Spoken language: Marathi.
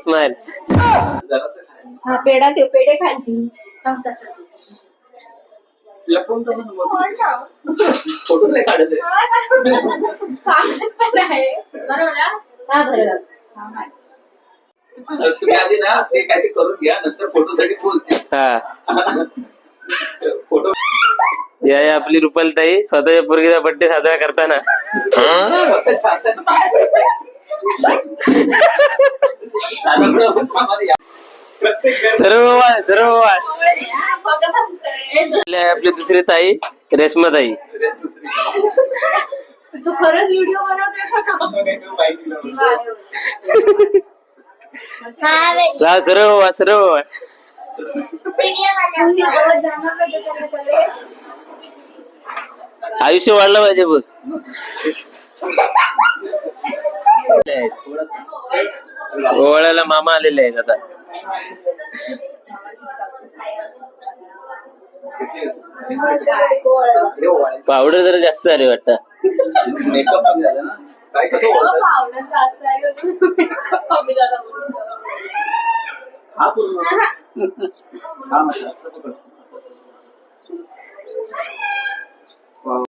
स्माइल. हा पेढा ठेव, पेढे खायची. फोटो नाही काढत हा बरं. तुम्ही आधी ना ते काहीतरी करून घ्या, नंतर फोटोसाठी पोहोचते. हा. फोटो या आपली रुपालताई स्वतःच्या पोरगीचा बर्थडे साजरा करताना. सर्व आपली दुसरी ताई रेश्माताई. तू खरंच व्हिडिओ बनवतोय का? सर्व आयुष्य वाढलं पाहिजे बघ. ओवाळ्याला मामा आलेले आहेत आता. पावडर जरा जास्त आले वाटतं. मेकअप कमी झाला ना, काय कसं हा पूर्ण हा